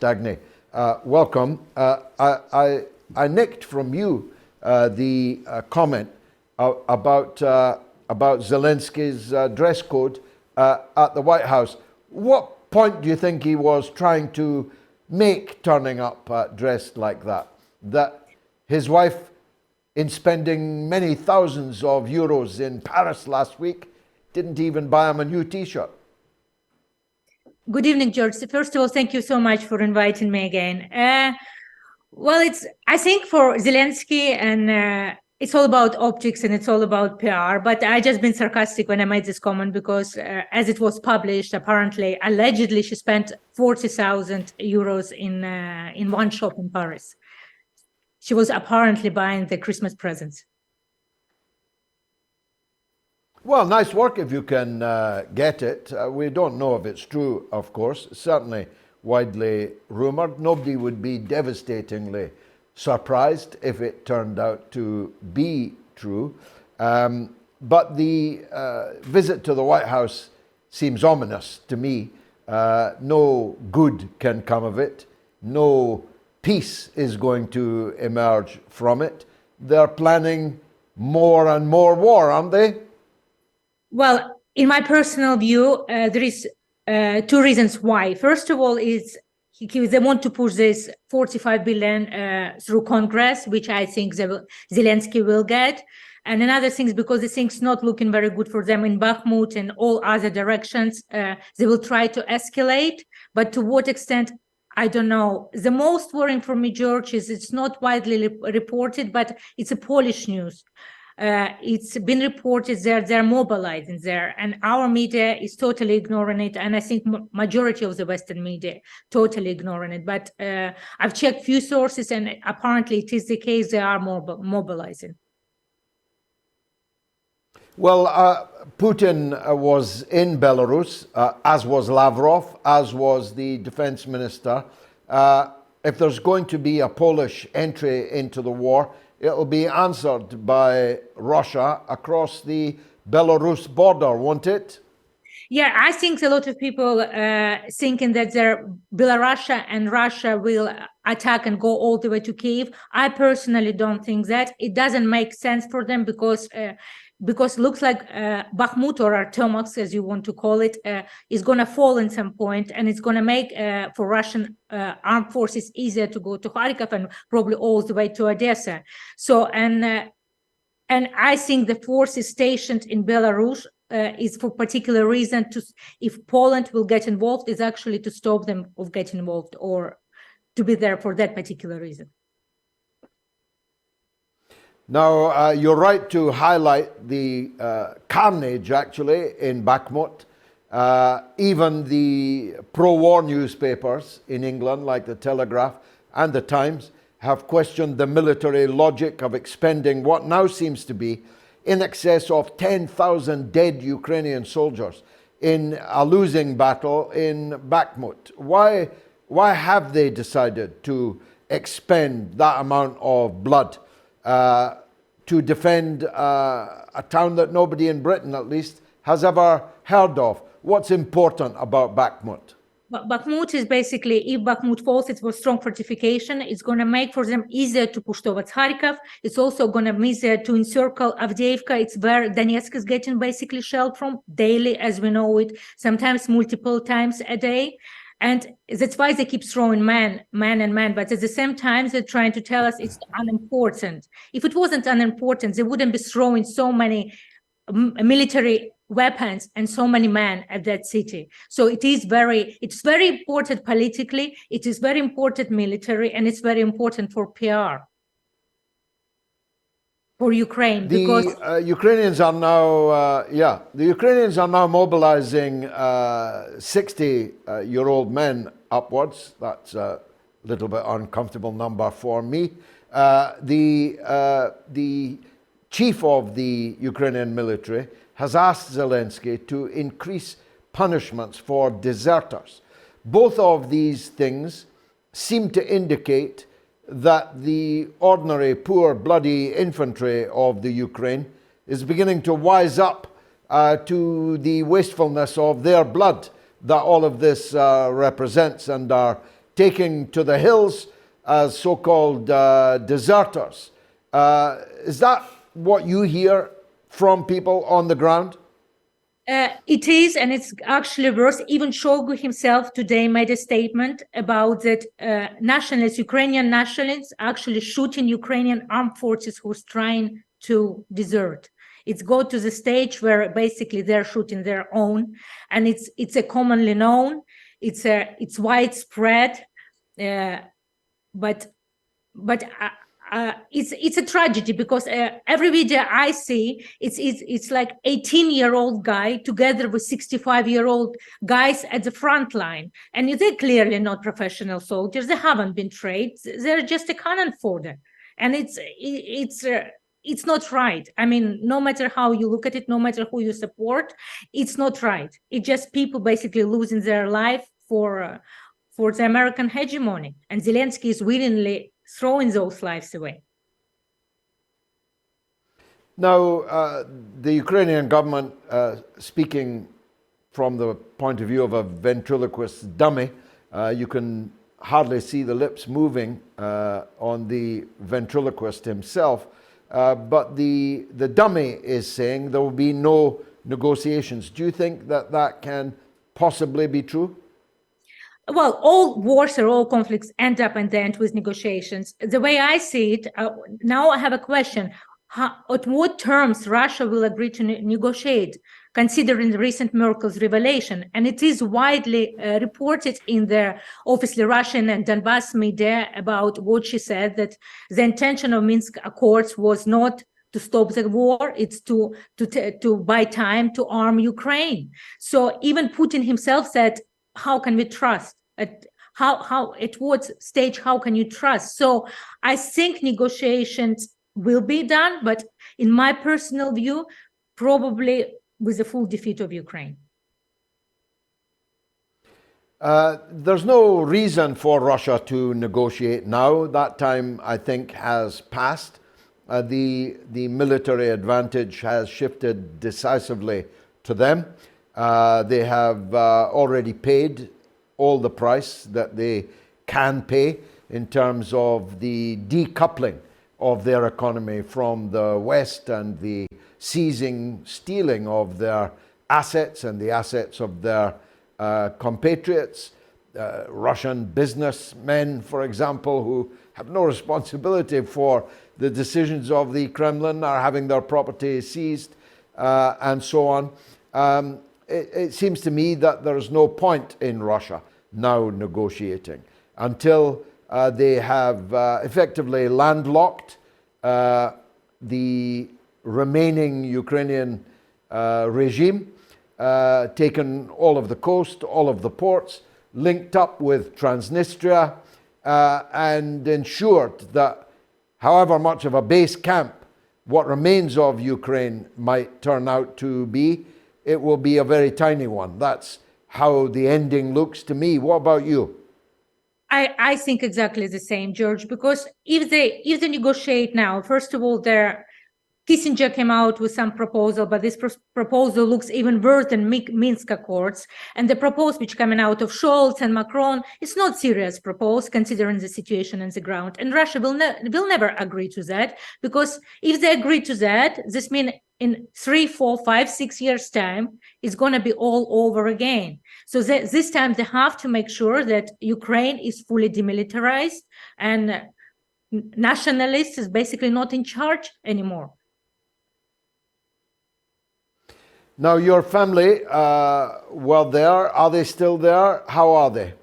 Dagny. Welcome. I nicked from you the comment about Zelensky's dress code at the White House. What point do you think he was trying to make turning up dressed like that? That his wife, in spending many thousands of euros in Paris last week, didn't even buy him a new T-shirt? Good evening, George. First of all, thank you so much for inviting me again. I think for Zelensky, and it's all about optics and it's all about PR, but I just been sarcastic when I made this comment because as it was published, apparently, allegedly, she spent 40,000 euros in one shop in Paris. She was apparently buying the Christmas presents. Well, nice work if you can get it. We don't know if it's true, of course. It's certainly widely rumoured. Nobody would be devastatingly surprised if it turned out to be true. But the visit to the White House seems ominous to me. No good can come of it. No peace is going to emerge from it. They're planning more and more war, aren't they? Well, in my personal view, there is two reasons why. First of all, is they want to push this 45 billion through Congress, which I think Zelensky will get. And another thing is because the thing's not looking very good for them in Bakhmut and all other directions. They will try to escalate, but to what extent, I don't know. The most worrying for me, George, is it's not widely reported, but it's a Polish news. It's been reported they're mobilizing there, and our media is totally ignoring it, and I think majority of the Western media totally ignoring it. But I've checked few sources, and apparently it is the case they are mobilizing. Well, Putin was in Belarus, as was Lavrov, as was the defense minister. If there's going to be a Polish entry into the war, it'll be answered by Russia across the Belarus border, won't it? Yeah, I think a lot of people thinking that Belarus and Russia will attack and go all the way to Kyiv. I personally don't think that. It doesn't make sense for them because it looks like Bakhmut or Artemovsk, as you want to call it, is going to fall in some point, and it's going to make for Russian armed forces easier to go to Kharkiv and probably all the way to Odessa. So, and I think the forces stationed in Belarus is for particular reason if Poland will get involved, is actually to stop them of getting involved or to be there for that particular reason. Now, you're right to highlight the carnage, actually, in Bakhmut. Even the pro-war newspapers in England, like the Telegraph and the Times, have questioned the military logic of expending what now seems to be in excess of 10,000 dead Ukrainian soldiers in a losing battle in Bakhmut. Why have they decided to expend that amount of blood to defend a town that nobody in Britain, at least, has ever heard of? What's important about Bakhmut? Bakhmut is basically, if Bakhmut falls, it's a strong fortification. It's going to make for them easier to push towards Kharkiv. It's also going to be easier to encircle Avdiivka. It's where Donetsk is getting basically shelled from daily, as we know it, sometimes multiple times a day. And that's why they keep throwing man. But at the same time, they're trying to tell us it's unimportant. If it wasn't unimportant, they wouldn't be throwing so many military weapons and so many men at that city. So it's very important politically, it is very important military, and it's very important for PR. For Ukraine, because Ukrainians are now, the Ukrainians are now mobilizing 60-year-old men upwards. That's a little bit uncomfortable number for me. The chief of the Ukrainian military has asked Zelensky to increase punishments for deserters. Both of these things seem to indicate that the ordinary, poor, bloody infantry of the Ukraine is beginning to wise up to the wastefulness of their blood that all of this represents, and are taking to the hills as so-called deserters. Is that what you hear from people on the ground? It is, and it's actually worse. Even Shoigu himself today made a statement about that nationalists, Ukrainian nationalists, actually shooting Ukrainian armed forces who's trying to desert. It's got to the stage where basically they're shooting their own, and it's a commonly known. It's widespread, but it's a tragedy because every video I see, it's like 18-year-old guy together with 65-year-old guys at the front line, and they're clearly not professional soldiers. They haven't been trained. They're just a cannon fodder, and it's not right. I mean, no matter how you look at it, no matter who you support, it's not right. It's just people basically losing their life for the American hegemony, and Zelensky is willingly throwing those lives away. Now, the Ukrainian government, speaking from the point of view of a ventriloquist dummy, you can hardly see the lips moving on the ventriloquist himself, but the dummy is saying there will be no negotiations. Do you think that that can possibly be true? Well, all wars or all conflicts end up in the end with negotiations. The way I see it, now I have a question. At what terms Russia will agree to negotiate, considering the recent Merkel's revelation? And it is widely reported in the, obviously, Russian and Donbass media about what she said, that the intention of Minsk Accords was not to stop the war, it's to buy time to arm Ukraine. So even Putin himself said, how can we trust? At what stage, how can you trust? So I think negotiations will be done, but in my personal view, probably with the full defeat of Ukraine. There's no reason for Russia to negotiate now. That time, I think, has passed. The military advantage has shifted decisively to them. They have already paid all the price that they can pay in terms of the decoupling of their economy from the West and the stealing of their assets and the assets of their compatriots. Russian businessmen, for example, who have no responsibility for the decisions of the Kremlin, are having their property seized and so on. It seems to me that there's no point in Russia now negotiating until they have effectively landlocked the remaining Ukrainian regime, taken all of the coast, all of the ports, linked up with Transnistria, and ensured that however much of a base camp what remains of Ukraine might turn out to be, it will be a very tiny one. That's how the ending looks to me. What about you? I think exactly the same, George, because if they negotiate now, first of all, Kissinger came out with some proposal, but this proposal looks even worse than Minsk Accords. And the proposal which coming out of Scholz and Macron is not serious proposal, considering the situation on the ground. And Russia will never agree to that, because if they agree to that, this means in 3, 4, 5, 6 years' time, it's going to be all over again. So this time they have to make sure that Ukraine is fully demilitarized and nationalists is basically not in charge anymore. Now, your family were there. Are they still there? How are they?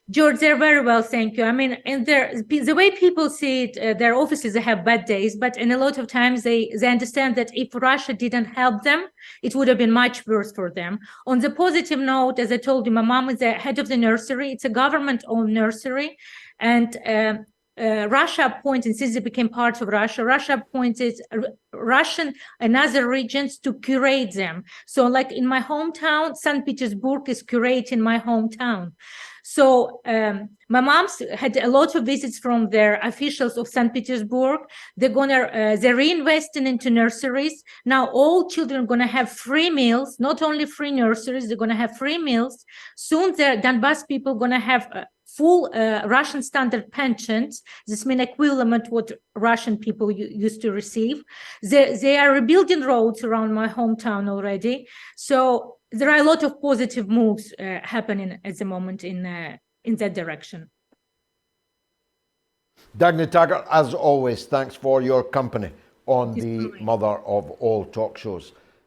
George, they're very well, thank you. I mean, and the way people see it, their offices, they have bad days, but in a lot of times they understand that if Russia didn't help them, it would have been much worse for them. On the positive note, as I told you, my mom is the head of the nursery. It's a government-owned nursery, and Russia appointed, since it became part of Russia, Russia appointed Russian and other regions to curate them. So like in my hometown, St. Petersburg is curating my hometown. So my mom's had a lot of visits from their officials of St. Petersburg. They're reinvesting into nurseries. Now all children are gonna have free meals, not only free nurseries, they're gonna have free meals. Soon the Donbass people are gonna have full Russian standard pensions. This means equivalent what Russian people used to receive. They are rebuilding roads around my hometown already. So there are a lot of positive moves happening at the moment in that direction. Dagny Taggart, as always, thanks for your company on the mother of all talk shows.